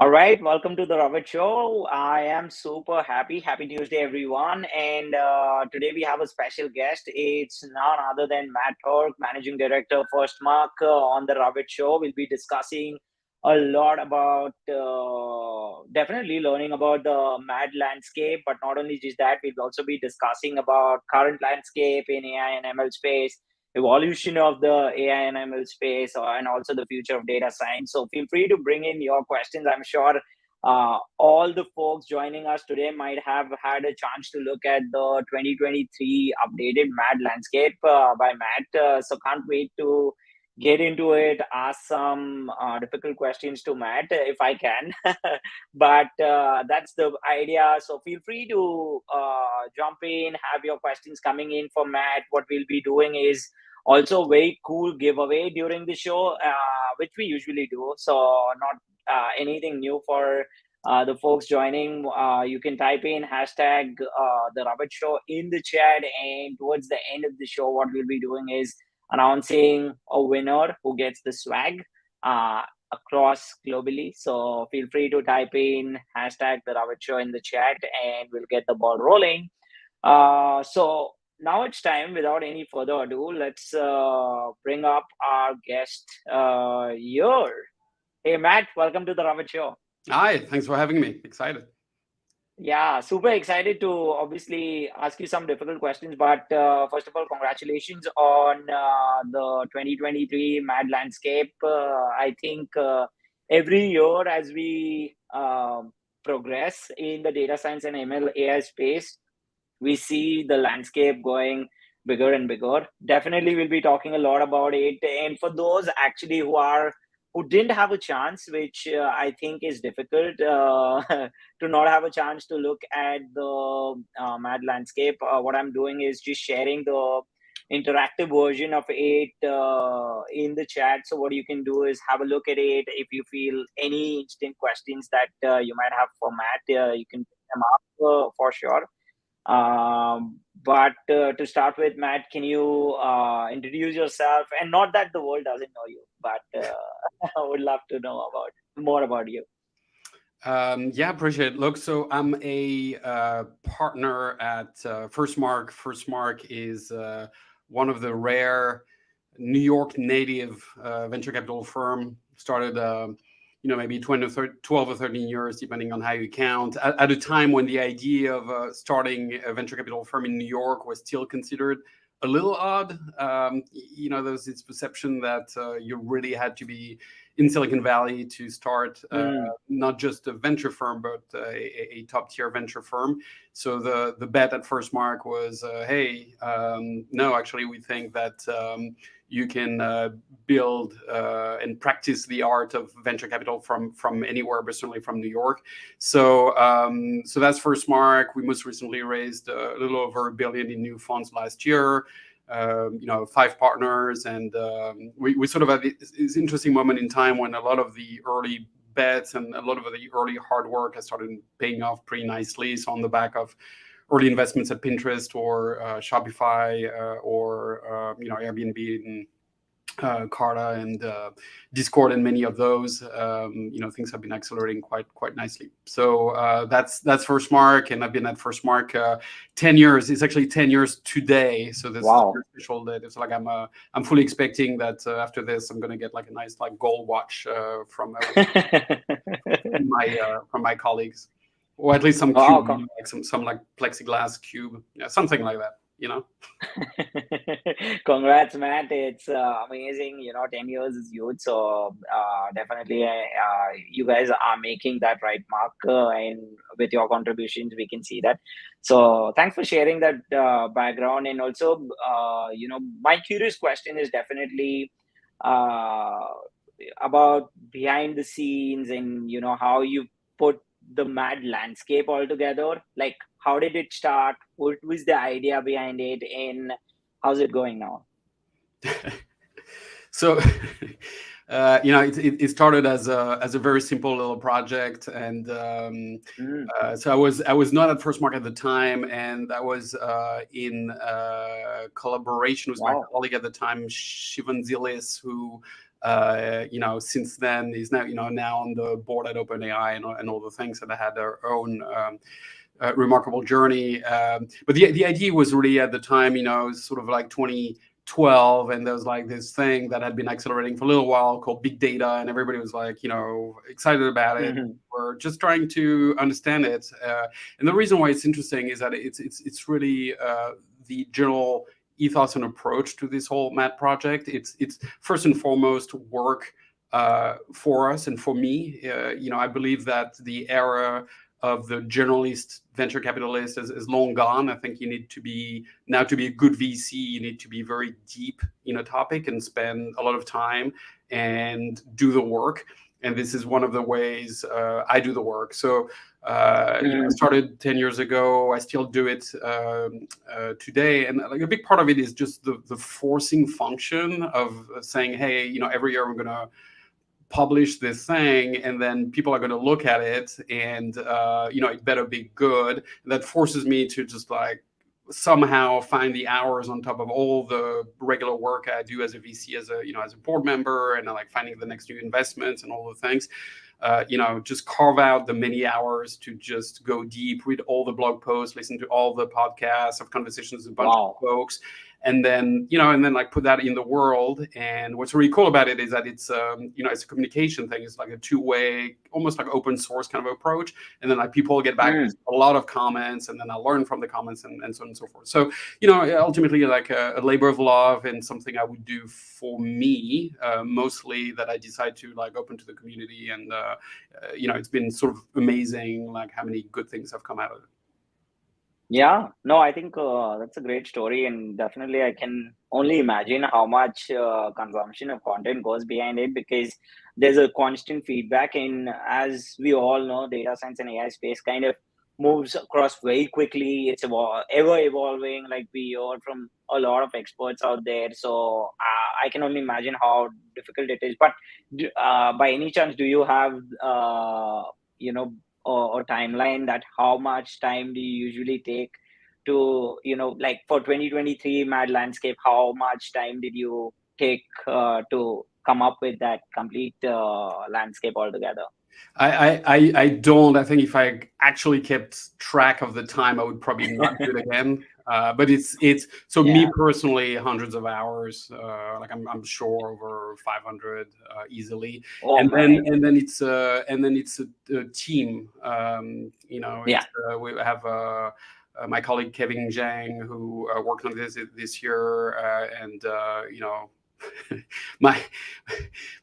All right, welcome to the Ravit Show. I am super happy. Happy Tuesday, everyone. And today we have a special guest. It's none other than Matt Turck, Managing Director of FirstMark on the Ravit Show. We'll be discussing a lot about definitely learning about the MAD landscape, but not only just that, we'll also be discussing about current landscape in AI and ML space, evolution of the AI and ML space, and also the future of data science. So feel free to bring in your questions. I'm sure all the folks joining us today might have had a chance to look at the 2023 updated MAD landscape by Matt. So can't wait to get into it, ask some difficult questions to Matt if I can. But that's the idea. So feel free to jump in, have your questions coming in for Matt. What we'll be doing is also very cool giveaway during the show, which we usually do. So not anything new for the folks joining. You can type in hashtag the Ravit Show in the chat, and towards the end of the show, what we'll be doing is announcing a winner who gets the swag across globally. So feel free to type in hashtag the Ravit Show in the chat, and we'll get the ball rolling. So now it's time, without any further ado, let's bring up our guest here. Hey, Matt, welcome to the Ravit Show. Hi, thanks for having me. Excited. Yeah, super excited to obviously ask you some difficult questions. But first of all, congratulations on the 2023 MAD landscape. I think every year as we progress in the data science and ML AI space, we see the landscape going bigger and bigger. Definitely, we'll be talking a lot about it. And for those actually who didn't have a chance, which I think is difficult to not have a chance to look at the MAD landscape, what I'm doing is just sharing the interactive version of it in the chat. So what you can do is have a look at it. If you feel any instant questions that you might have for Matt, you can pick them up for sure. But to start with, Matt, can you introduce yourself? And not that the world doesn't know you, but I would love to know more about you. Yeah, appreciate it. Look, so I'm a partner at FirstMark. FirstMark is one of the rare New York native venture capital firm. Started maybe 12 or 13 years, depending on how you count, at a time when the idea of starting a venture capital firm in New York was still considered a little odd. There was this perception that you really had to be in Silicon Valley to start not just a venture firm, but a top-tier venture firm. So the bet at FirstMark was, no, actually, we think that you can build and practice the art of venture capital from anywhere, but certainly from New York. So that's FirstMark. We most recently raised a little over $1 billion in new funds last year. 5 partners, and we sort of had this interesting moment in time when a lot of the early bets and a lot of the early hard work has started paying off pretty nicely. So on the back of early investments at Pinterest or Shopify or Airbnb and Carta and Discord and many of those, things have been accelerating quite nicely. So that's FirstMark, and I've been at FirstMark 10 years. It's actually 10 years today. So this is a special day. It's like I'm fully expecting that after this I'm going to get like a nice gold watch from my colleagues, or at least some cube, some like plexiglass cube, something like that. Congrats, Matt. It's amazing. 10 years is huge. So definitely you guys are making that right mark, and with your contributions, we can see that. So thanks for sharing that background. And also, my curious question is definitely about behind the scenes and, how you put the MAD landscape all together. Like, how did it start? What was the idea behind it, and how's it going now? So, it started as a very simple little project, and so I was not at FirstMark at the time, and I was in collaboration with my colleague at the time, Shivan Zilis, who since then he's now now on the board at OpenAI and all the things that had their own remarkable journey. But the idea was really at the time, sort of like 2012, and there was like this thing that had been accelerating for a little while called big data, and everybody was like, excited about it. Mhm. We're just trying to understand it, and the reason why it's interesting is that it's really the general ethos and approach to this whole Matt project. It's first and foremost work for us and for me. I believe that the era of the generalist venture capitalist is long gone. I think you need to be now to be a good VC. You need to be very deep in a topic and spend a lot of time and do the work. And this is one of the ways I do the work. So, I Mhm. started 10 years ago. I still do it today. And like a big part of it is just the forcing function of saying, hey, every year I'm going to publish this thing, and then people are going to look at it, and it better be good. And that forces me to just like somehow find the hours on top of all the regular work I do as a VC, as a board member, and like finding the next new investments and all the things. Just carve out the many hours to just go deep, read all the blog posts, listen to all the podcasts, have conversations with a bunch Wow. of folks, and then like put that in the world. And what's really cool about it is that it's a communication thing. It's like a two-way, almost like open source kind of approach. And then like people get back Mm. a lot of comments, and then I learn from the comments, and so on and so forth. So ultimately like a labor of love, and something I would do for me mostly, that I decide to like open to the community. And it's been sort of amazing like how many good things have come out of it. Yeah, no, I think that's a great story, and definitely I can only imagine how much consumption of content goes behind it, because there's a constant feedback. And as we all know, data science and AI space kind of moves across very quickly. It's ever evolving, like we heard from a lot of experts out there. So I can only imagine how difficult it is. But by any chance, do you have you know or timeline that how much time do you usually take to, like for 2023 Mad Landscape, how much time did you take to come up with that complete landscape altogether? I don't. I think if I actually kept track of the time, I would probably not do it again. But it's so me Yeah. personally, hundreds of hours. Like I'm sure over 500 easily. Oh And then my. it's a team. Yeah. We have my colleague Kevin Zhang, who worked on this year, and my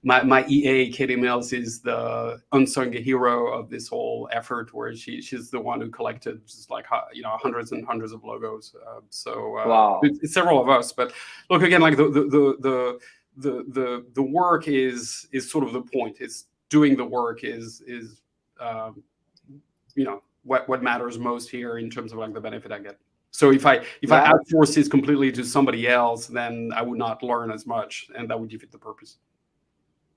my EA Katie Mills is the unsung hero of this whole effort, where she's the one who collected just like hundreds and hundreds of logos. Wow. It's several of us, but look again, like the work is sort of the point. It's doing the work is um, what matters most here in terms of like the benefit I get. So if I Yeah. outsource this completely to somebody else, then I would not learn as much, and that would defeat the purpose.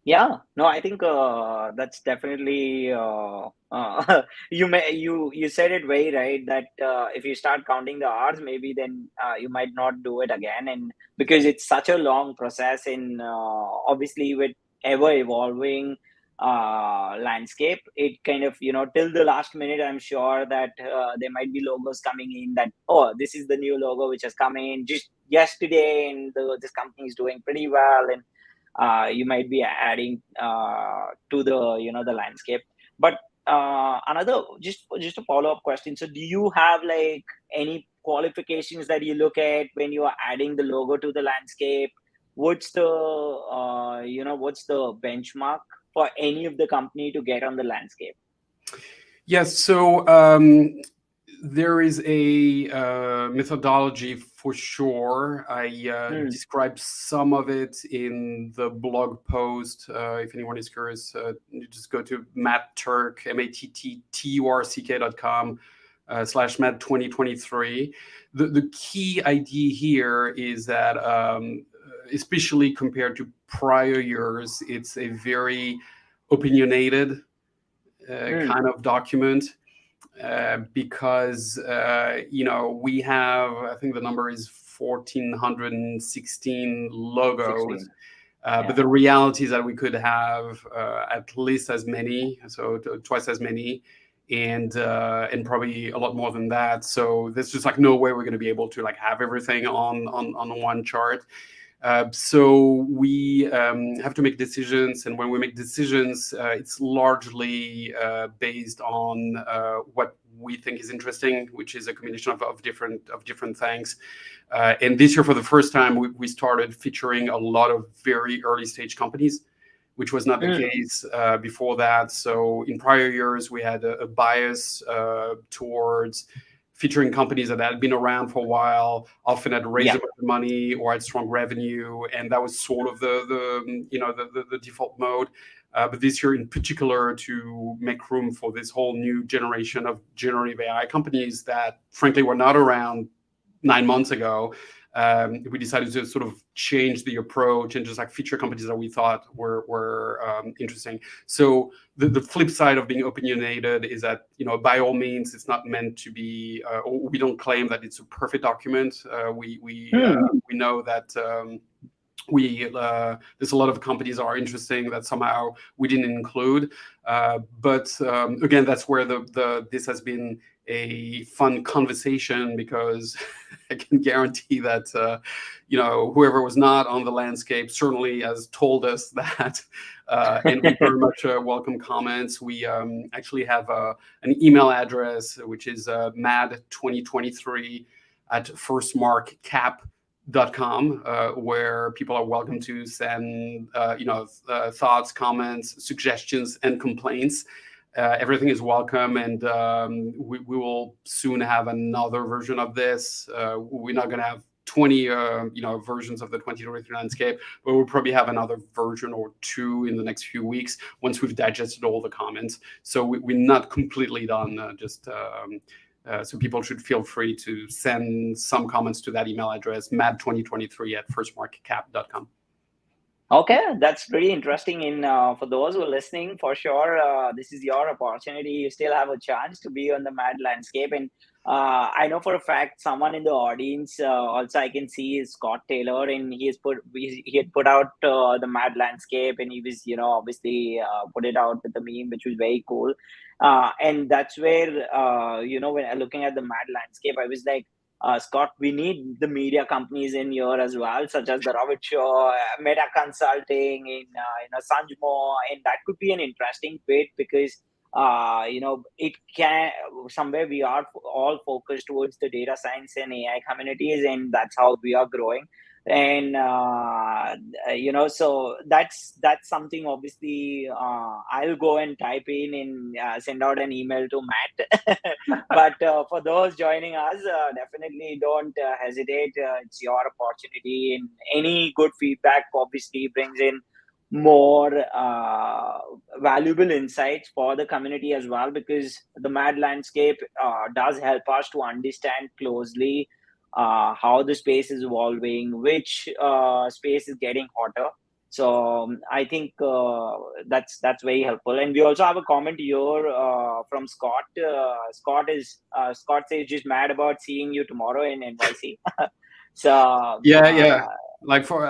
Yeah, no, I think that's definitely you said it very right that if you start counting the hours, maybe then you might not do it again, and because it's such a long process, in obviously with ever evolving landscape, it kind of, till the last minute, I'm sure that there might be logos coming in that, oh, this is the new logo which has come in just yesterday, and this company is doing pretty well, and you might be adding to the, the landscape. But another, just a follow-up question, so do you have like any qualifications that you look at when you are adding the logo to the landscape? What's the what's the benchmark for any of the company to get on the landscape? Yes. So there is a methodology for sure. I Hmm. described some of it in the blog post. If anyone is curious, you just go to Matt Turck, MattTurck.com /Matt 2023. The key idea here is that, especially compared to prior years, it's a very opinionated Hmm. kind of document, because we have, I think the number is 1,416 logos, 16. But the reality is that we could have at least as many, so twice as many, and probably a lot more than that. So there's just like no way we're going to be able to like have everything on one chart. So we have to make decisions, and when we make decisions, it's largely based on what we think is interesting, which is a combination of different things. And this year, for the first time, we started featuring a lot of very early stage companies, which was not the case before that. So in prior years, we had a bias towards featuring companies that had been around for a while, often had raised a bunch of money or had strong revenue, and that was sort of the default mode. But this year, in particular, to make room for this whole new generation of generative AI companies that, frankly, were not around 9 months ago, we decided to sort of change the approach and just like feature companies that we thought were interesting. So the flip side of being opinionated is that, by all means, it's not meant to be, we don't claim that it's a perfect document. We know that there's a lot of companies that are interesting that somehow we didn't include. But again, that's where this has been a fun conversation, because I can guarantee that whoever was not on the landscape certainly has told us that, and we very much welcome comments. We actually have an email address, which is mad2023@firstmarkcap.com, where people are welcome to send thoughts, comments, suggestions, and complaints. Everything is welcome, and we will soon have another version of this. We're not going to have 20 versions of the 2023 landscape, but we'll probably have another version or two in the next few weeks once we've digested all the comments. So we're not completely done. So people should feel free to send some comments to that email address, mad2023@firstmarkcap.com. Okay, that's pretty interesting. For those who are listening, for sure, this is your opportunity. You still have a chance to be on the Mad landscape, and I know for a fact someone in the audience also I can see is Scott Taylor, and he had put out the Mad landscape, and he was obviously put it out with the meme, which was very cool. And that's where when looking at the Mad landscape, I was like, Scott, we need the media companies in here as well, such as the Ravit Show, Meta Consulting, Sanjmo, and that could be an interesting fit because it can somewhere we are all focused towards the data science and AI communities, and that's how we are growing. And so that's something obviously I'll go and type in and send out an email to Matt. But for those joining us, definitely don't hesitate. It's your opportunity, and any good feedback obviously brings in more valuable insights for the community as well, because the Mad landscape does help us to understand closely how the space is evolving, which space is getting hotter. So I think that's very helpful. And we also have a comment here from Scott. Scott says just mad about seeing you tomorrow in NYC. So yeah. Like for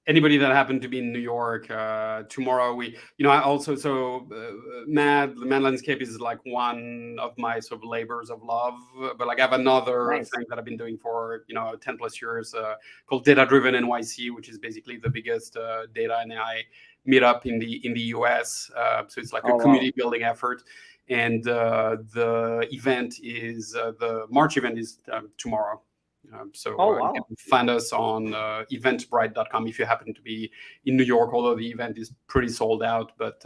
anybody that happened to be in New York tomorrow, I also the Mad landscape is like one of my sort of labors of love, but like I have another thing that I've been doing for 10 plus years called Data Driven NYC, which is basically the biggest data and AI meetup in the US. So it's like a community building effort. And the event is the March event is tomorrow. You can find us on eventbrite.com if you happen to be in New York, although the event is pretty sold out. But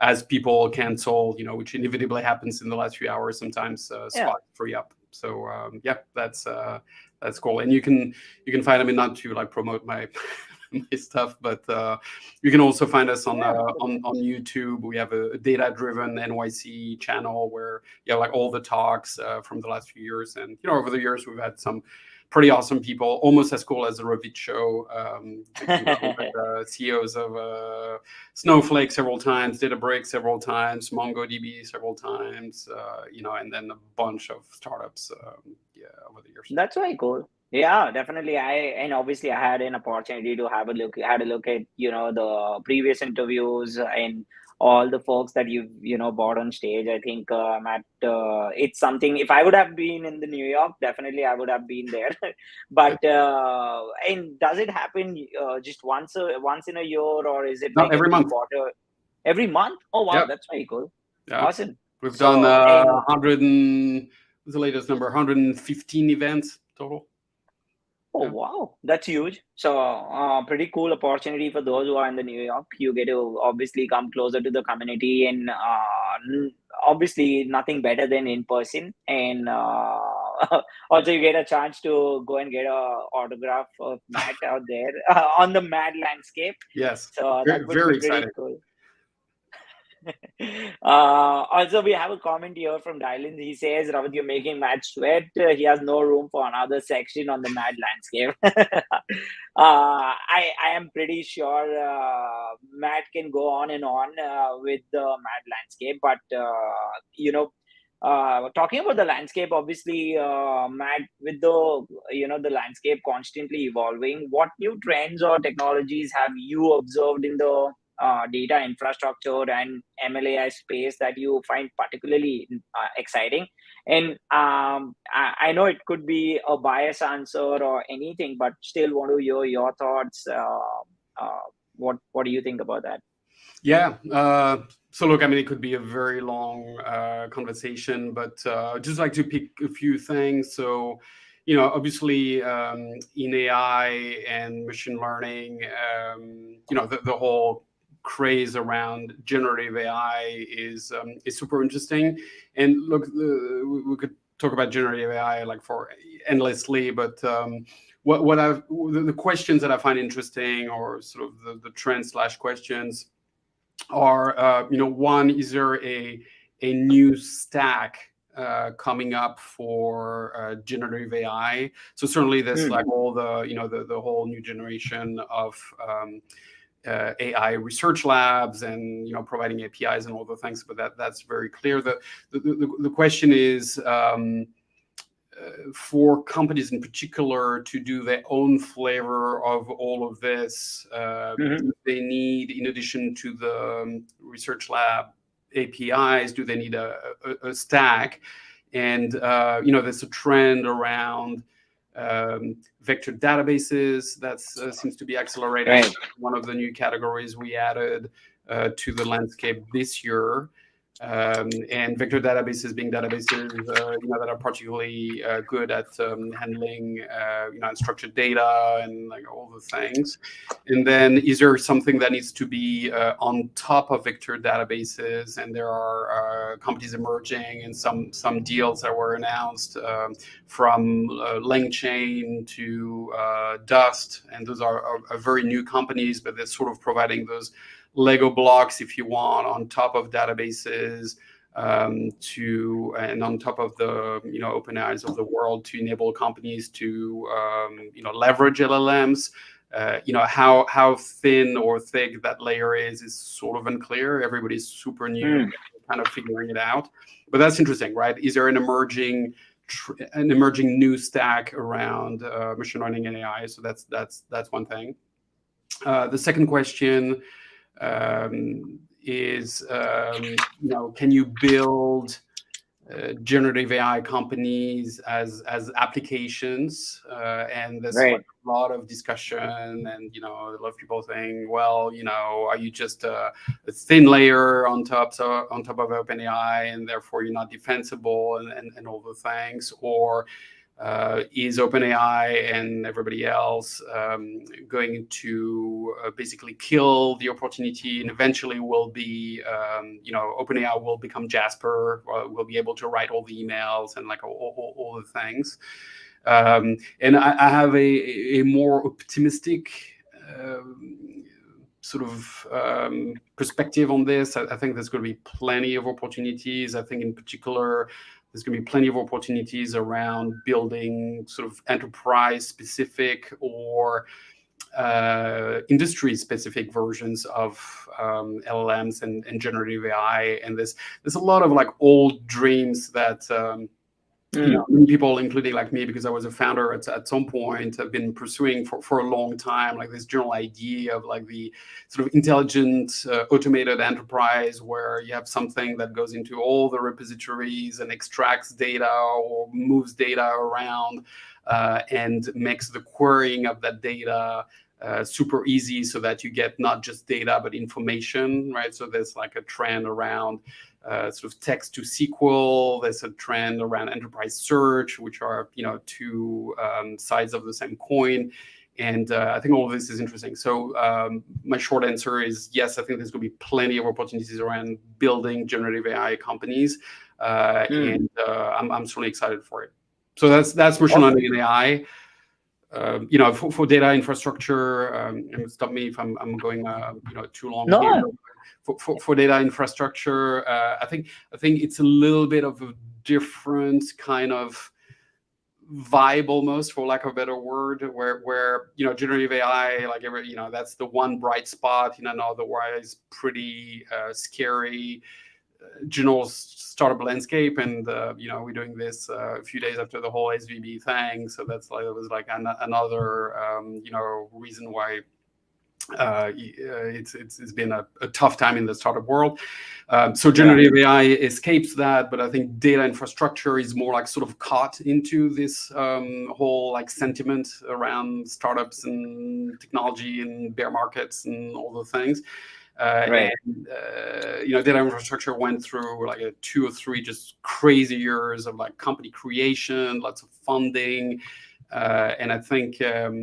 as people cancel, which inevitably happens in the last few hours, sometimes spots free up. So that's cool. And you can find not to like promote my my stuff, but you can also find us on YouTube. We have a Data Driven NYC channel where like all the talks from the last few years, and over the years we've had some pretty awesome people, almost as cool as the Ravit Show. CEOs of Snowflake several times, Databricks several times, MongoDB several times, and then a bunch of startups over the years. That's very cool. Yeah, definitely. And obviously I had an opportunity to have a look, had a look at, the previous interviews and all the folks that you've brought on stage. I think, Matt, it's something, if I would have been in the New York, definitely I would have been there. But, and does it happen just once in a year, or is it No, like every every month. quarter, every month? Oh, wow, Yep. that's very cool. Yeah. Awesome. We've done So, and 100 and what's the latest number? 115 events total. oh Yeah. wow, that's huge. So, pretty cool opportunity for those who are in the New York. You get to obviously come closer to the community, and obviously nothing better than in person. And also, you get a chance to go and get a autograph of Matt out there on the Mad landscape. Yes. So that Very, would be very pretty exciting. cool. Also, we have a comment here from Dylan. He says, Ravit, you're making Matt sweat. He has no room for another section on the Mad landscape. I am pretty sure Matt can go on and on with the Mad landscape. But, talking about the landscape, obviously, Matt, with the landscape constantly evolving, what new trends or technologies have you observed in the data infrastructure and MLAI space that you find particularly exciting? And I know it could be a biased answer or anything, but still want to hear your thoughts. Uh, what do you think about that? Yeah. So look, I mean, it could be a very long conversation, but I'd just like to pick a few things. So, obviously, in AI and machine learning, the whole craze around generative AI is super interesting. And look, we could talk about generative AI like for endlessly, but what the questions that I find interesting, or sort of the trend slash questions, are one, is there a new stack coming up for generative AI? So certainly there's Hmm. like all the whole new generation of AI research labs, and providing APIs and all the things, but that's very clear. The question is, for companies in particular to do their own flavor of all of this, Hmm. do they need, in addition to the research lab APIs, do they need a stack? And there's a trend around vector databases that seems to be accelerating. Right. One of the new categories we added to the landscape this year. And vector databases being databases that are particularly good at handling unstructured data and like all the things. And then is there something that needs to be on top of vector databases? And there are companies emerging, and some deals that were announced, from LangChain to Dust, and those are very new companies, but they're sort of providing those Lego blocks, if you want, on top of databases, and on top of the OpenAIs of the world, to enable companies to leverage LLMs. How thin or thick that layer is sort of unclear. Everybody's super new, Hmm. kind of figuring it out. But that's interesting, right? Is there an emerging new stack around machine learning and AI? So that's one thing. The second question is, can you build generative AI companies as applications? And there's like Right. a lot of discussion, and a lot of people saying, well, are you just a thin layer on top, so on top of OpenAI, and therefore you're not defensible, and all the things? Or is OpenAI and everybody else going to basically kill the opportunity, and eventually will be, OpenAI will become Jasper, will be able to write all the emails and like all the things. And I have a more optimistic sort of perspective on this. I think there's going to be plenty of opportunities. I think in particular, there's going to be plenty of opportunities around building sort of enterprise specific or industry specific versions of LLMs and generative AI. And there's a lot of like old dreams that Many people, including like me, because I was a founder at some point, have been pursuing for a long time, like this general idea of like the sort of intelligent, automated enterprise where you have something that goes into all the repositories and extracts data or moves data around and makes the querying of that data super easy so that you get not just data, but information, right? So there's like a trend around sort of text to SQL. There's a trend around enterprise search, which are, two sides of the same coin. And I think all of this is interesting. So my short answer is yes, I think there's going to be plenty of opportunities around building generative AI companies. And I'm certainly excited for it. So that's machine learning and AI. For data infrastructure, and stop me if I'm going too long here. For data infrastructure, I think it's a little bit of a different kind of vibe, almost, for lack of a better word, where generative AI, like that's the one bright spot in an otherwise pretty scary general startup landscape. And we're doing this a few days after the whole SVB thing, so that's like, it was like another reason why it's been a tough time in the startup world. So generative AI escapes that, but I think data infrastructure is more like sort of caught into this whole like sentiment around startups and technology and bear markets and all the things. And data infrastructure went through like 2 or 3 just crazy years of like company creation, lots of funding, and I think we're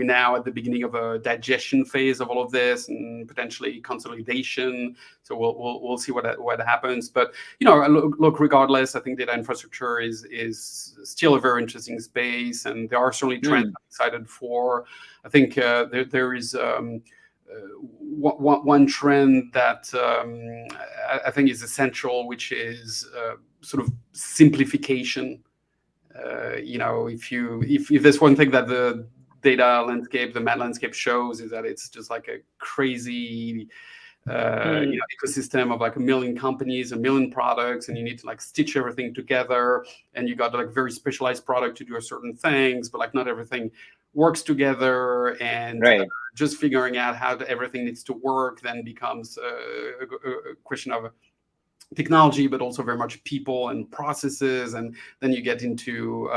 now at the beginning of a digestion phase of all of this and potentially consolidation. So we'll see what happens. But look, regardless, I think data infrastructure is still a very interesting space, and there are certainly trends I'm excited for. I think there is one trend that I think is essential, which is sort of simplification. If there's one thing that the data landscape, the Matt landscape shows, is that it's just like a crazy ecosystem of like 1 million companies, 1 million products, and you need to like stitch everything together, and you got like very specialized product to do a certain things, but like not everything works together, and just figuring out how everything needs to work then becomes a question of technology, but also very much people and processes, and then you get into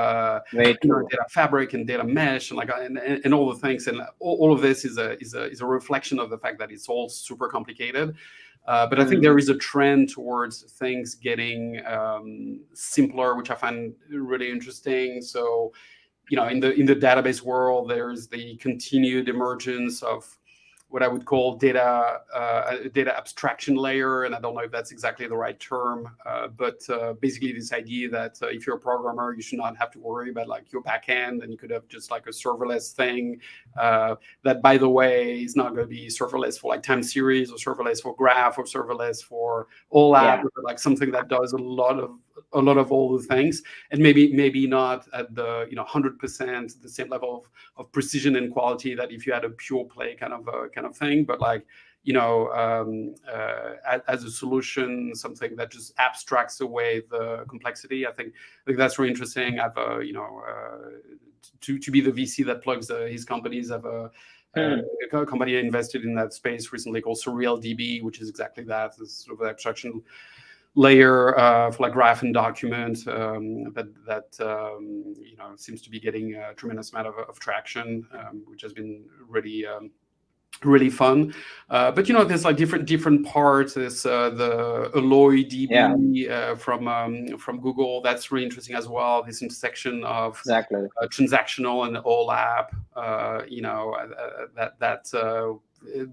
data fabric and data mesh and all the things, and all of this is a reflection of the fact that it's all super complicated. But I think there is a trend towards things getting simpler, which I find really interesting. So in the database world, there's the continued emergence of what I would call data abstraction layer, and I don't know if that's exactly the right term, but basically this idea that if you're a programmer, you should not have to worry about like your backend, and you could have just like a serverless thing that, by the way, is not going to be serverless for like time series or serverless for graph or serverless for OLAP, but like something that does a lot of all the things, and maybe not at the 100% the same level of precision and quality that if you had a pure play kind of thing, but like as a solution, something that just abstracts away the complexity. I think that's really interesting. I've to be the VC that plugs his companies. I've a company invested in that space recently called SurrealDB, which is exactly that. It's sort of an abstraction layer for like graph and document that seems to be getting a tremendous amount of traction, which has been really fun. But there's like different parts. There's the Alloy DB from Google. That's really interesting as well. This intersection of transactional and OLAP.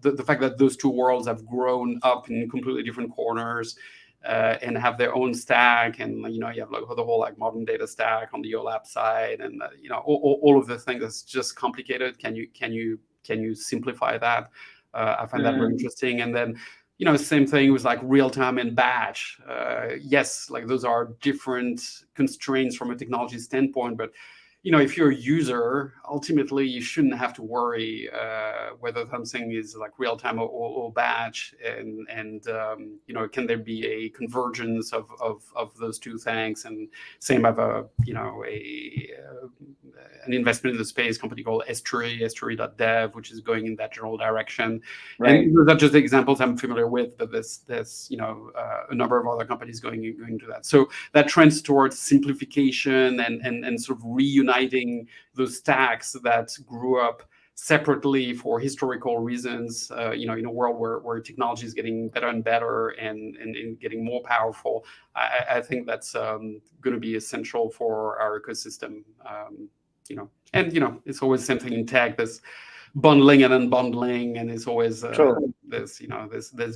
The fact that those two worlds have grown up in completely different corners. And have their own stack, and you have like the whole like modern data stack on the OLAP side, and all of the things that's just complicated. Can you simplify that? I find that very interesting. And then same thing with like real time and batch. Yes, like those are different constraints from a technology standpoint, but if you're a user, ultimately you shouldn't have to worry whether something is like real time or batch, and can there be a convergence of those two things? And same have a an investment in the space company called S3, which is going in that general direction. Right. And those are just examples I'm familiar with, but there's a number of other companies going to that. So that trends towards simplification and sort of reuniting those stacks that grew up separately for historical reasons, in a world where technology is getting better and better and getting more powerful. I think that's going to be essential for our ecosystem. It's always something in tech. There's bundling and unbundling, and it's always True. there's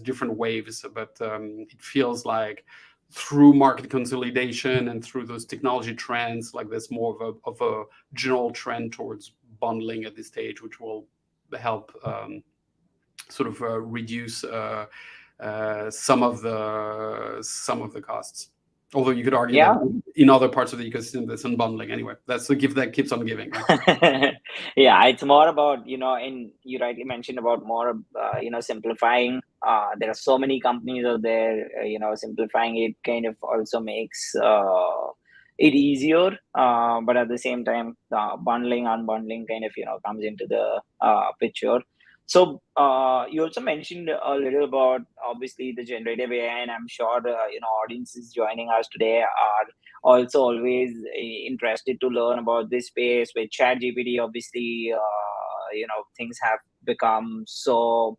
different waves, but it feels like through market consolidation and through those technology trends, like there's more of a general trend towards bundling at this stage, which will help sort of reduce some of the costs. Although you could argue Yeah. that in other parts of the ecosystem, there's unbundling anyway. That's the gift that keeps on giving, right? Yeah, it's more about, and you rightly mentioned about more, simplifying. There are so many companies out there, simplifying it kind of also makes it easier. But at the same time, bundling, unbundling kind of, comes into the picture. So you also mentioned a little about obviously the generative AI, and I'm sure audiences joining us today are also always interested to learn about this space with ChatGPT. Obviously, things have become so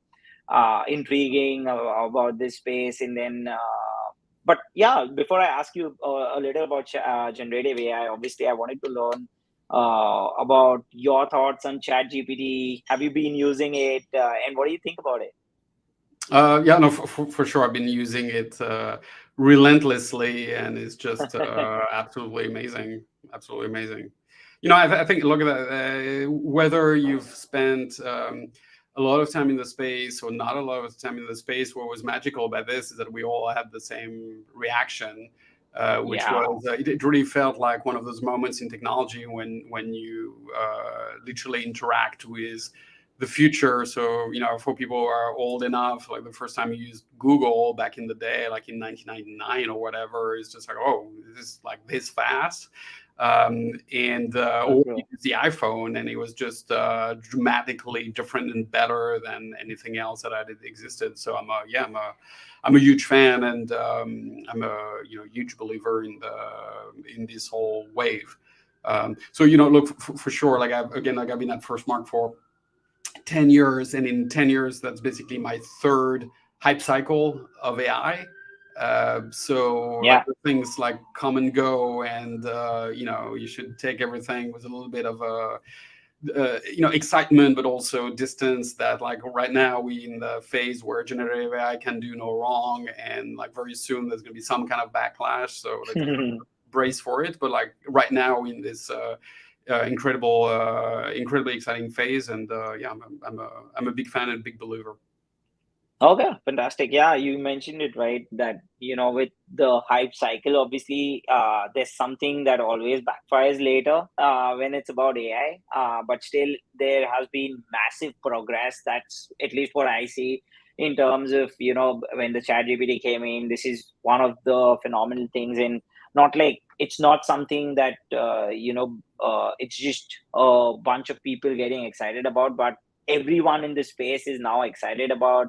intriguing about this space, and then. But yeah, before I ask you a little about generative AI, obviously I wanted to learn about your thoughts on ChatGPT. Have you been using it, and what do you think about it? Yeah, no, for sure. I've been using it relentlessly, and it's just absolutely amazing. Absolutely amazing. I think look at that. Whether you've spent a lot of time in the space or not a lot of time in the space, what was magical about this is that we all had the same reaction, which Yeah. was it really felt like one of those moments in technology when you literally interact with the future. So, for people who are old enough, like the first time you used Google back in the day, like in 1999 or whatever, it's just like, oh, this is like this fast. So Or you true. use the iPhone, and it was just dramatically different and better than anything else that had existed. So I'm a huge fan, and I'm a huge believer in this whole wave. So look, for sure, like I've been at FirstMark for 10 years, and in 10 years that's basically my third hype cycle of AI. So like Yeah. the things like come and go, and you should take everything with a little bit of a excitement, but also distance. That like right now we in the phase where generative AI can do no wrong, and like very soon there's going to be some kind of backlash, so like brace for it. But like right now in this incredibly exciting phase, and yeah, I'm a big fan and big believer. Okay, fantastic. Yeah, you mentioned it right that with the hype cycle, obviously, there's something that always backfires later when it's about AI. But still, there has been massive progress. That's at least what I see in terms of when the ChatGPT came in. This is one of the phenomenal things, and not like it's not something that it's just a bunch of people getting excited about, but everyone in the space is now excited about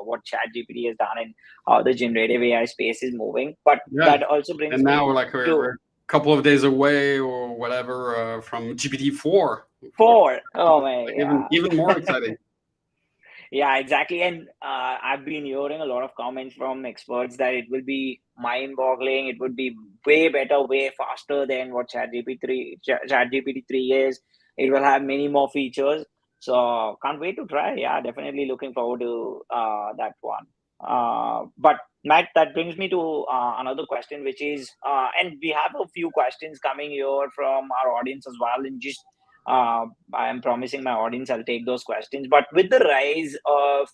what ChatGPT has done and how the generative AI space is moving. But Yeah, that also brings and now me we're like we're to a couple of days away or whatever from GPT-4, four. Oh which is my, like yeah. even more exciting. Yeah, exactly. And I've been hearing a lot of comments from experts that it will be mind-boggling. It would be way better, way faster than what ChatGPT 3 is. It will have many more features. So can't wait to try. Yeah, definitely looking forward to that one. But Matt, that brings me to another question, which is, and we have a few questions coming here from our audience as well. And just I am promising my audience I'll take those questions. But with the rise of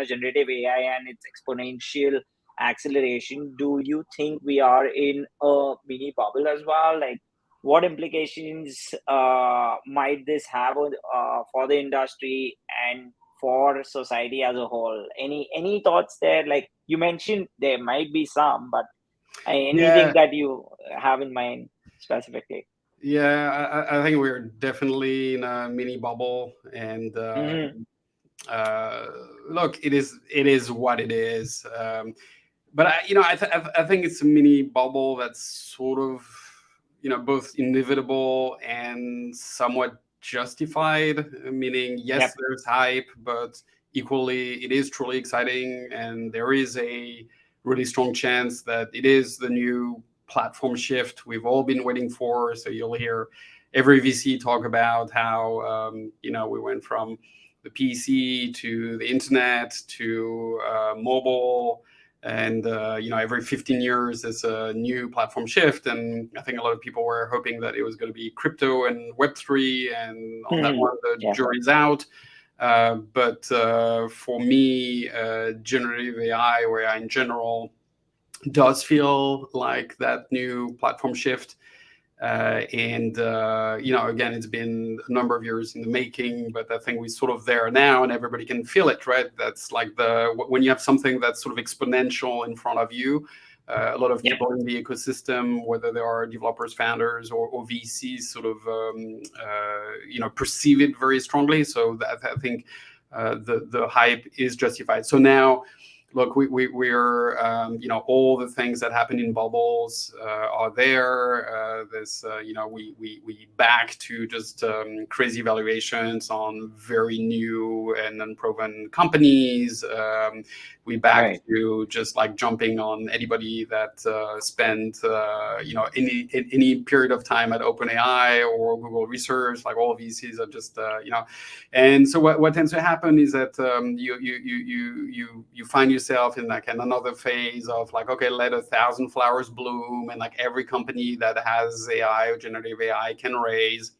generative AI and its exponential acceleration, do you think we are in a mini bubble as well? Like, what implications might this have for the industry and for society as a whole? Any thoughts there? Like you mentioned, there might be some, but anything Yeah, that you have in mind specifically? yeah. I think we're definitely in a mini bubble, and Hmm. uh, look, it is what it is. But I think it's a mini bubble that's sort of both inevitable and somewhat justified. Meaning, yes, Yep. there's hype, but equally, it is truly exciting, and there is a really strong chance that it is the new platform shift we've all been waiting for. So you'll hear every VC talk about how we went from the PC to the internet to mobile, and every 15 years there's a new platform shift, and I think a lot of people were hoping that it was going to be crypto and Web3, and on that Hmm. one the Yeah. jury's out. But for me, generative AI or AI in general does feel like that new platform shift. And again, it's been a number of years in the making, but I think we're sort of there now, and everybody can feel it, right? That's like when you have something that's sort of exponential in front of you. A lot of Yep. people in the ecosystem, whether they are developers, founders, or VCs, sort of perceive it very strongly. So that, I think the hype is justified. So now, look, we're all the things that happen in bubbles are there. There's we back to just crazy valuations on very new and unproven companies. We back Right. to just like jumping on anybody that spent any period of time at OpenAI or Google Research. Like all of these are just and so what tends to happen is that you find yourself in like another phase of like, okay, let 1,000 flowers bloom, and like every company that has AI or generative AI can raise.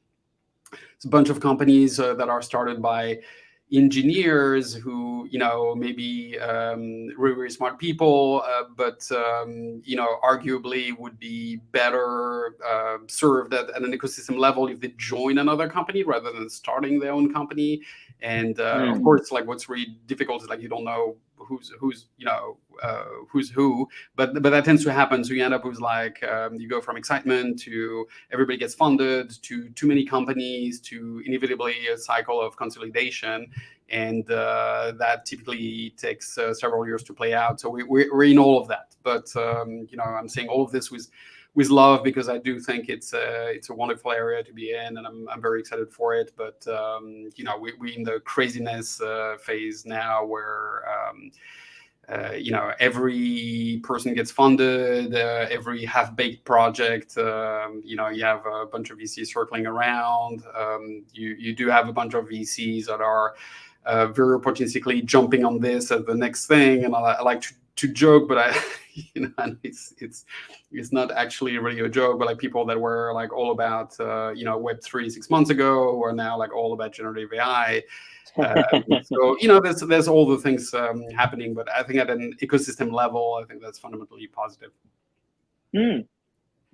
It's a bunch of companies that are started by engineers who maybe really, really smart people, but arguably would be better served at an ecosystem level if they join another company rather than starting their own company. And of Mm. course, like what's really difficult is like you don't know who's who, but that tends to happen. So you end up with like you go from excitement to everybody gets funded to too many companies to inevitably a cycle of consolidation, and that typically takes several years to play out. So we're in all of that, but I'm saying all of this with love, because I do think it's a wonderful area to be in, and I'm very excited for it. But we're in the craziness phase now, where every person gets funded, every half-baked project, you have a bunch of VCs circling around. You do have a bunch of VCs that are very opportunistically jumping on this as the next thing, and I like to joke, but and it's not actually really a joke, but like people that were like all about Web3 6 months ago, who are now like all about generative AI. So there's all the things happening, but I think at an ecosystem level, I think that's fundamentally positive. Hmm.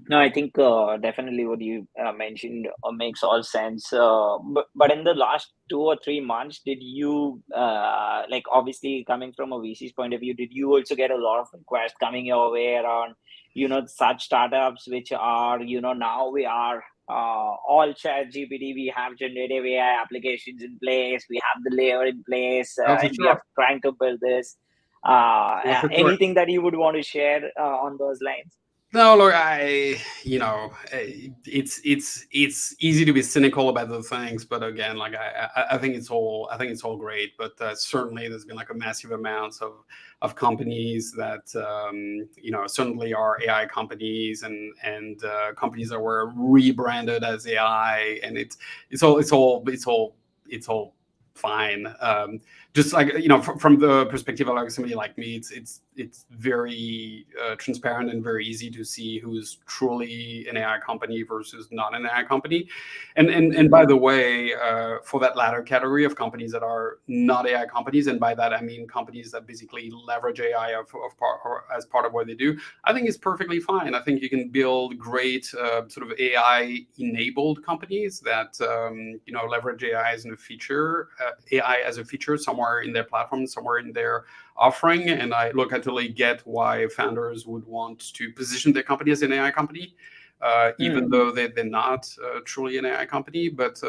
No, I think definitely what you mentioned makes all sense. But in the last 2 or 3 months, did you like, obviously coming from a VC's point of view, did you also get a lot of requests coming your way around such startups which are now we are all chat GPT, we have generative AI applications in place, we have the layer in place, Oh, for and we are sure. trying to build this. Yeah, for sure. Anything that you would want to share on those lines? No, look, it's easy to be cynical about those things, but again, like I think it's all great. But certainly, there's been like a massive amounts of companies that certainly are AI companies, and companies that were rebranded as AI, and it's all fine. just like, you know, from the perspective of like somebody like me, it's very transparent and very easy to see who's truly an AI company versus not an AI company. And by the way, for that latter category of companies that are not AI companies, and by that I mean companies that basically leverage AI or as part of what they do, I think it's perfectly fine. I think you can build great sort of AI enabled companies that you know, leverage AI as a feature, AI as a feature somewhere in their platform, somewhere in their offering. And I totally get why founders would want to position their company as an AI company, even though they're not truly an AI company. But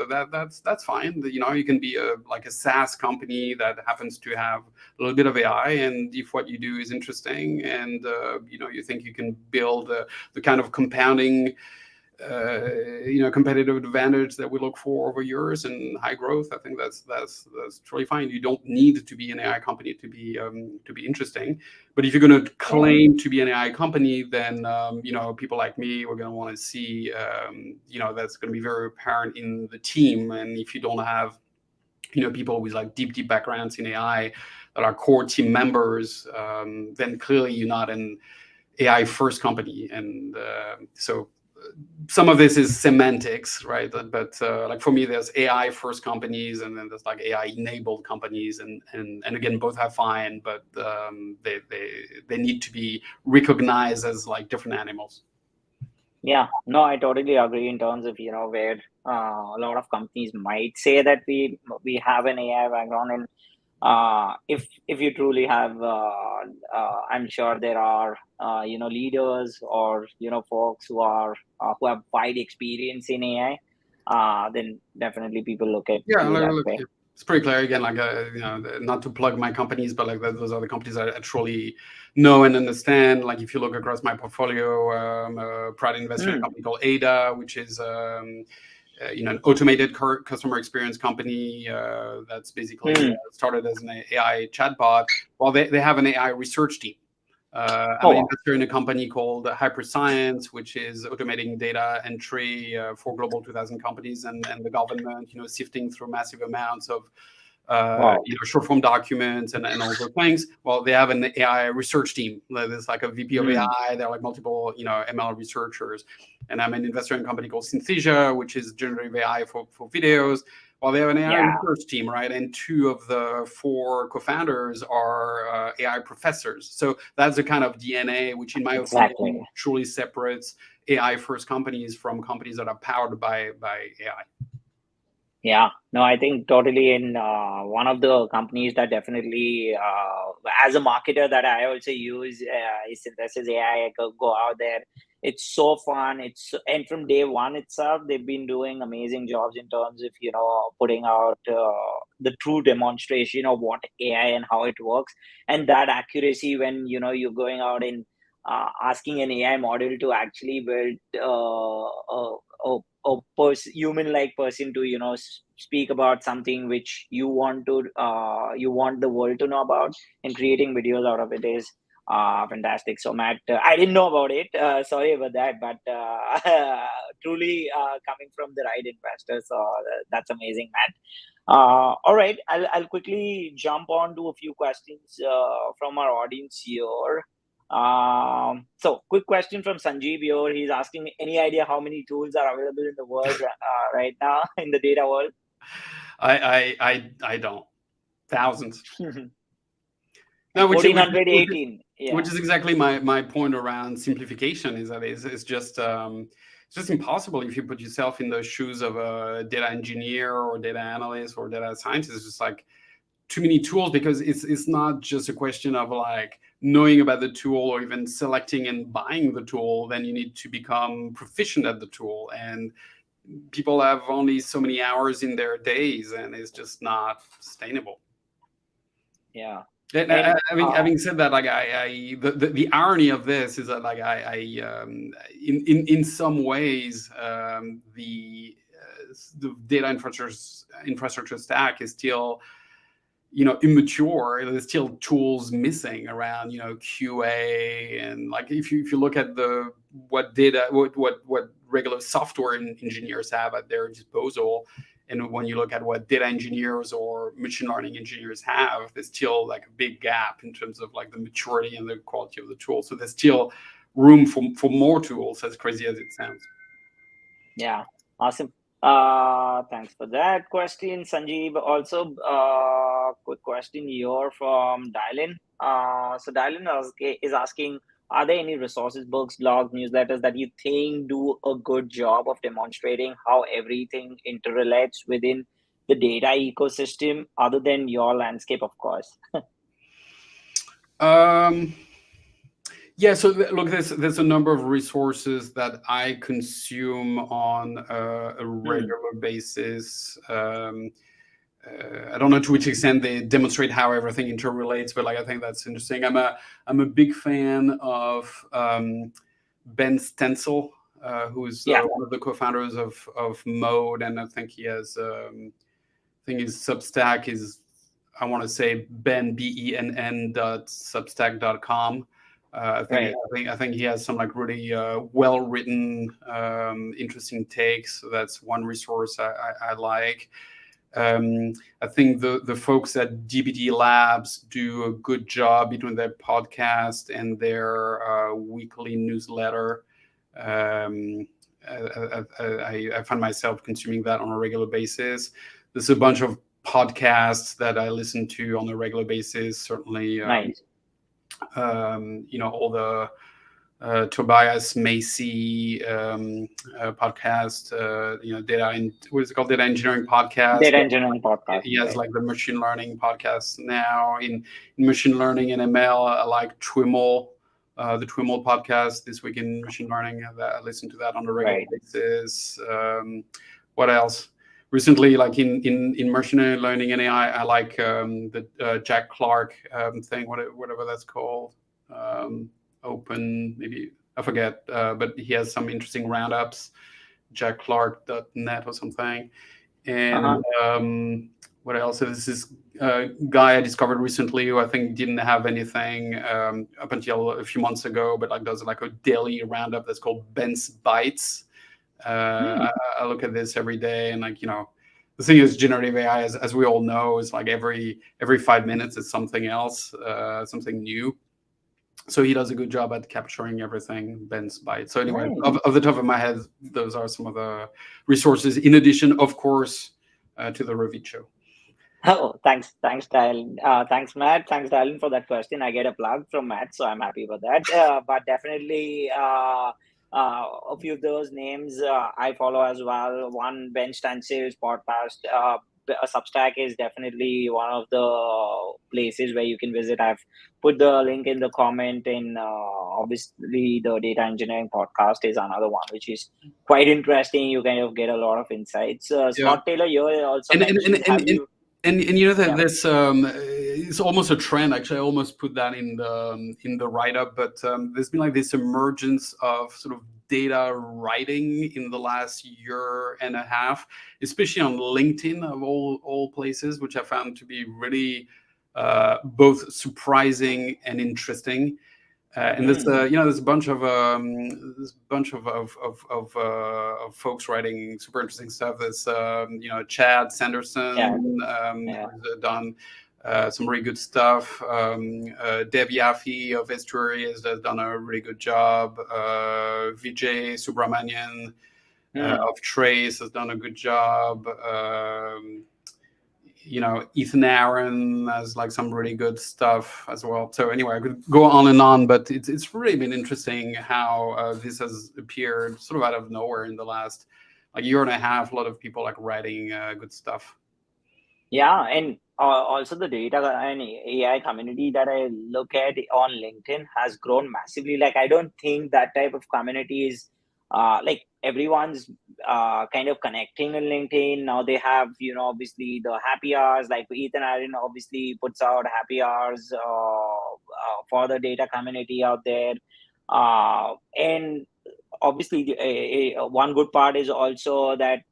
that's fine. You know, you can be like a SaaS company that happens to have a little bit of AI, and if what you do is interesting, and you know, you think you can build the kind of compounding you know, competitive advantage that we look for over years and high growth, I think that's totally fine. You don't need to be an AI company to be interesting. But if you're going to claim to be an AI company, then you know, people like me, we're going to want to see you know, that's going to be very apparent in the team. And if you don't have, you know, people with like deep backgrounds in AI that are core team members, then clearly you're not an AI first company. And so some of this is semantics, right? But like for me, there's AI first companies, and then there's like AI enabled companies, and again, both are fine, but they need to be recognized as like different animals. Yeah, no, I totally agree in terms of, you know, where a lot of companies might say that we have an AI background, and if you truly have, I'm sure there are you know, leaders or, you know, folks who have wide experience in AI. Then definitely people look at Yeah, you that look, way. it's pretty clear. Again, like you know, not to plug my companies, but like those are the companies I truly know and understand. Like if you look across my portfolio, a private investor in a Mm, company called Ada, which is you know, an automated customer experience company that's basically mm. started as an AI chatbot. Well, they have an AI research team. I'm Oh an wow. investor in a company called Hyperscience, which is automating data entry for Global 2000 companies and the government, you know, sifting through massive amounts of Wow. you know, short form documents and all those things. Well, they have an AI research team. There's like a VP of Mm, AI. There are like multiple, you know, ML researchers. And I'm an investor in a company called Synthesia, which is generative AI for videos. Well, they have an AI yeah, research team, right? And two of the four co-founders are AI professors. So that's the kind of DNA which, in my exactly. opinion, truly separates AI first companies from companies that are powered by AI. Yeah, no, I think totally in one of the companies that definitely, as a marketer that I also use is Synthesis AI. I could go out there. It's so fun. And from day one itself, they've been doing amazing jobs in terms of, you know, putting out the true demonstration of what AI and how it works, and that accuracy when, you know, you're going out and asking an AI model to actually build human like person to, you know, speak about something which you want the world to know about, and creating videos out of it is fantastic. So Matt, I didn't know about it, sorry about that, but truly coming from the right investor, so that's amazing, Matt. All right, I'll quickly jump on to a few questions from our audience here. So quick question from Sanjeev here. He's asking, any idea how many tools are available in the world right now in the data world? I don't. Thousands. Now, Fourteen hundred eighteen. which Yeah. is exactly my point around simplification, is that it's just impossible if you put yourself in the shoes of a data engineer or data analyst or data scientist. It's just like too many tools, because it's not just a question of like knowing about the tool or even selecting and buying the tool. Then you need to become proficient at the tool, and people have only so many hours in their days, and it's just not sustainable. Yeah. And And having said that, like the irony of this is that like in some ways the data infrastructure stack is still, you know, immature. There's still tools missing around, you know, QA, and like if you look at what regular software engineers have at their disposal, And when you look at what data engineers or machine learning engineers have, there's still like a big gap in terms of like the maturity and the quality of the tool. So there's still room for more tools, as crazy as it sounds. Yeah, awesome. Thanks for that question, Sanjeev. Also, quick question here from Dylan. So Dylan is asking, are there any resources, books, blogs, newsletters that you think do a good job of demonstrating how everything interrelates within the data ecosystem, other than your landscape, of course? Um, yeah, so look, there's a number of resources that I consume on a Hmm. regular basis. I don't know to which extent they demonstrate how everything interrelates, but like I think that's interesting. I'm a big fan of Ben Stencil, who's Yeah, one of the co-founders of Mode, and I think he has I think his Substack is, I want to say benn dot substack.com. right. I think he has some like really well written, interesting takes. So that's one resource I like. I think the folks at DBD Labs do a good job between their podcast and their weekly newsletter. Um, I find myself consuming that on a regular basis. There's a bunch of podcasts that I listen to on a regular basis. Certainly, Nice. all the Tobias Macy podcast, data and what is it called, data engineering podcast. Data engineering podcast, He has right? like the machine learning podcast now. In machine learning and ML, I like Twimmel, the Twimmel podcast, This Week in Machine Learning. I listen to that on a regular Right. basis. What else? Recently, like in machine learning and AI, I like the Jack Clark thing, whatever that's called. Open, maybe I forget, but he has some interesting roundups. JackClark.net or something. And Uh-huh. what else? So this is a guy I discovered recently who I think didn't have anything up until a few months ago, but like does like a daily roundup that's called Ben's Bites. Hmm. I look at this every day, and like the thing is, generative AI, as we all know, is like every 5 minutes it's something else, something new. So he does a good job at capturing everything, Ben's Byte. So anyway, Nice. of the top of my head, those are some of the resources. In addition, of course, to the Ravit Show. Oh, thanks, Dylan. Thanks, Matt. Thanks, Dylan, for that question. I get a plug from Matt, so I'm happy with that. But definitely, a few of those names I follow as well. One, Ben Stansil's podcast. A Substack is definitely one of the places where you can visit. I've put the link in the comment, and obviously, the data engineering podcast is another one, which is quite interesting. You kind of get a lot of insights. Yeah, Scott Taylor, you also and and and mentioned, and, have and, you? and you know that Yeah. this it's almost a trend. Actually, I almost put that in the write up, but there's been like this emergence of sort of data writing in the last year and a half, especially on LinkedIn of all places, which I found to be really both surprising and interesting. And there's Mm, there's a bunch of of folks writing super interesting stuff. There's Chad yeah, Sanderson, yeah. who's done some really good stuff. Dev Yaffe of Estuary has done a really good job. Vijay Subramanian Mm, of Trace has done a good job. Ethan Aaron has like some really good stuff as well. So anyway, I could go on and on, but it's really been interesting how this has appeared sort of out of nowhere in the last like year and a half. A lot of people like writing good stuff. yeah, and also the data and AI community that I look at on LinkedIn has grown massively. Like, I don't think that type of community is like everyone's kind of connecting on LinkedIn. Now they have, obviously the happy hours, like Ethan Allen obviously puts out happy hours for the data community out there. And obviously one good part is also that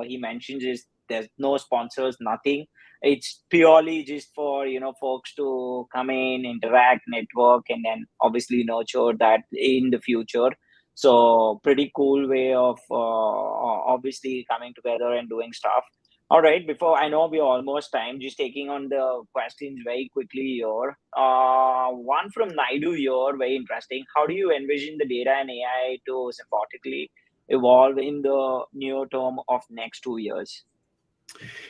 he mentions is there's no sponsors, nothing. It's purely just for folks to come in, interact, network, and then obviously nurture that in the future. So pretty cool way of obviously coming together and doing stuff. All right, before I know we're almost time, just taking on the questions very quickly here. One from Naidu here, very interesting. How do you envision the data and AI to symbiotically evolve in the near term of next 2 years?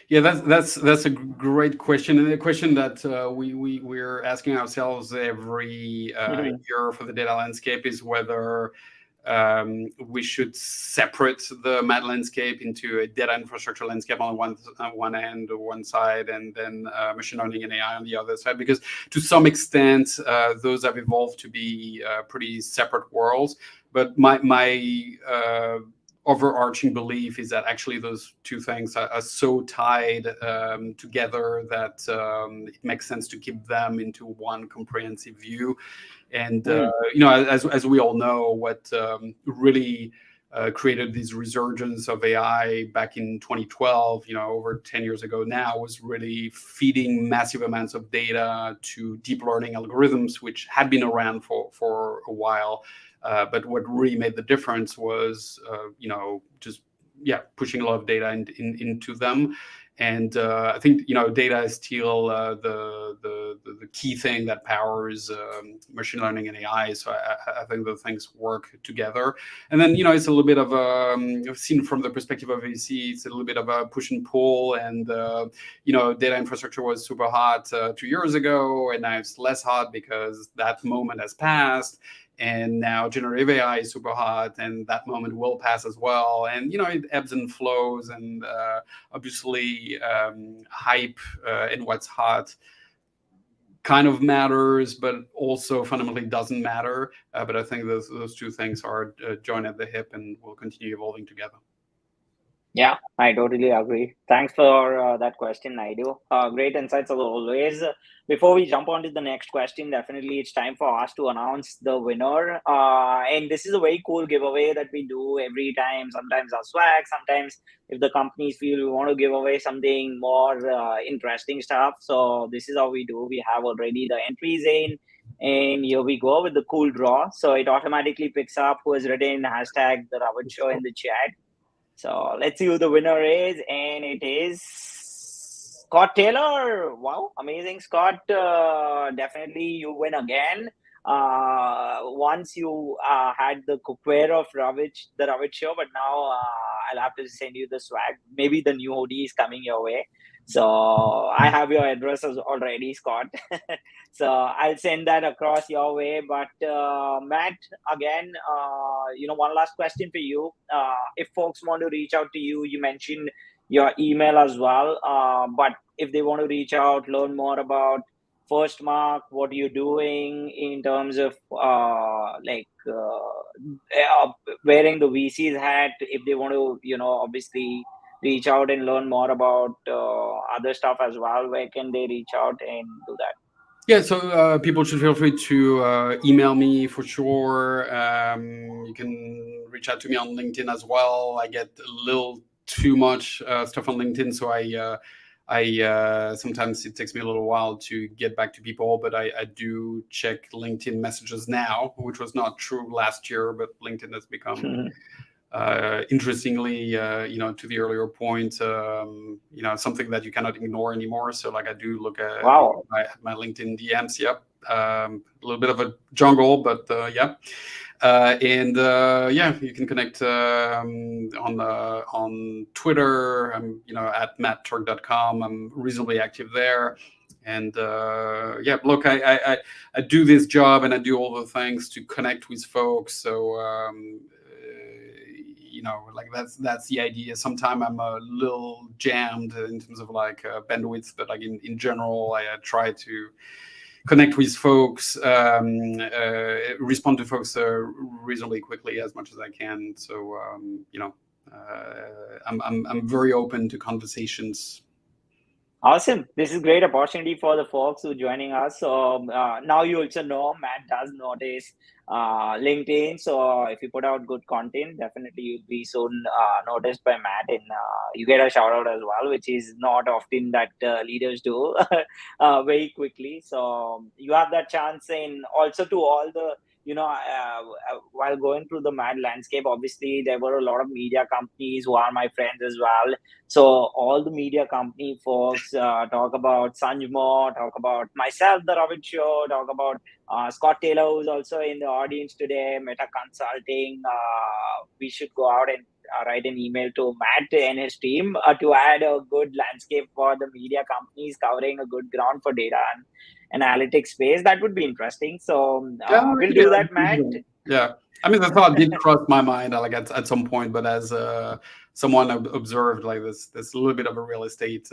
Yeah, that's a great question, and a question that we're asking ourselves every year for the data landscape is whether we should separate the Mad landscape into a data infrastructure landscape on one end or one side, and then machine learning and AI on the other side. Because to some extent, those have evolved to be pretty separate worlds. But my overarching belief is that actually those two things are so tied together that it makes sense to keep them into one comprehensive view. And Mm, as we all know, what really created this resurgence of AI back in 2012, over 10 years ago now, was really feeding massive amounts of data to deep learning algorithms, which had been around for a while. But what really made the difference was, just pushing a lot of data into them. And I think data is still the key thing that powers machine learning and AI. So I think the things work together. And then it's a little bit of seen from the perspective of VC, it's a little bit of a push and pull. And data infrastructure was super hot 2 years ago, and now it's less hot because that moment has passed. And now generative AI is super hot, and that moment will pass as well. And it ebbs and flows, and obviously hype and what's hot kind of matters, but also fundamentally doesn't matter. But I think those two things are joined at the hip and will continue evolving together. yeah, I totally agree. Thanks for that question, Naidu. Great insights as always. Before we jump on to the next question, definitely it's time for us to announce the winner. And this is a very cool giveaway that we do every time. Sometimes our swag, sometimes if the companies feel we want to give away something more interesting stuff. So this is how we do. We have already the entries in. And here we go with the cool draw. So it automatically picks up who has written hashtag the Ravit Show in the chat. So let's see who the winner is, and it is Scott Taylor. Wow, amazing, Scott! Definitely, you win again. Once you had the cookware of the Ravit Show, but now I'll have to send you the swag. Maybe the new hoodie is coming your way. So I have your address already, Scott. So I'll send that across your way. But Matt, again, one last question for you. If folks want to reach out to you, you mentioned your email as well. But if they want to reach out, learn more about FirstMark, what are you doing in terms of wearing the VC's hat, if they want to, obviously reach out and learn more about other stuff as well, where can they reach out and do that? Yeah, so people should feel free to email me for sure. You can reach out to me on LinkedIn as well. I get a little too much stuff on LinkedIn, so I sometimes it takes me a little while to get back to people, but I do check LinkedIn messages now, which was not true last year, but LinkedIn has become interestingly, to the earlier point, something that you cannot ignore anymore. So like I do look at Wow. my LinkedIn DMs. Yep. A little bit of a jungle, but yeah. And you can connect on Twitter. I'm at mattturck.com. I'm reasonably active there. And look, I do this job and I do all the things to connect with folks. So like that's the idea. Sometimes I'm a little jammed in terms of like bandwidth, but like in general, I try to connect with folks, respond to folks reasonably quickly as much as I can. So I'm very open to conversations. Awesome. This is great opportunity for the folks who are joining us. So now you also know Matt does notice LinkedIn. So if you put out good content, definitely you'll be soon noticed by Matt, and you get a shout out as well, which is not often that leaders do very quickly. So you have that chance, and also to all the while going through the mad landscape, obviously there were a lot of media companies who are my friends as well. So all the media company folks talk about Sanjmo, talk about myself, the Ravit Show, talk about Scott Taylor, who's also in the audience today, Meta Consulting. We should go out and write an email to Matt and his team to add a good landscape for the media companies covering a good ground for data and analytics space. That would be interesting. So Yeah, we'll yeah, do that, Matt. yeah. I mean, the thought did cross my mind, like at some point, but as someone observed, like this little bit of a real estate,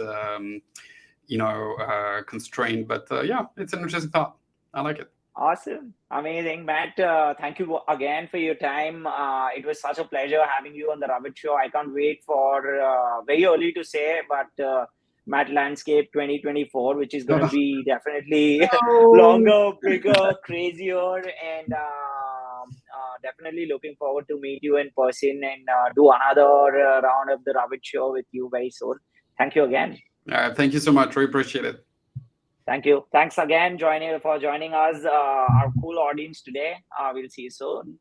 constraint. But yeah, it's an interesting thought. I like it. Awesome. Amazing. Matt, thank you again for your time. It was such a pleasure having you on the Ravit Show. I can't wait for very early to say, but Matt Landscape 2024, which is going to be definitely No. longer, bigger, crazier, and definitely looking forward to meet you in person and do another round of the Ravit Show with you very soon. Thank you again. Thank you so much. We appreciate it. Thank you. Thanks again for joining us, our cool audience today. We'll see you soon.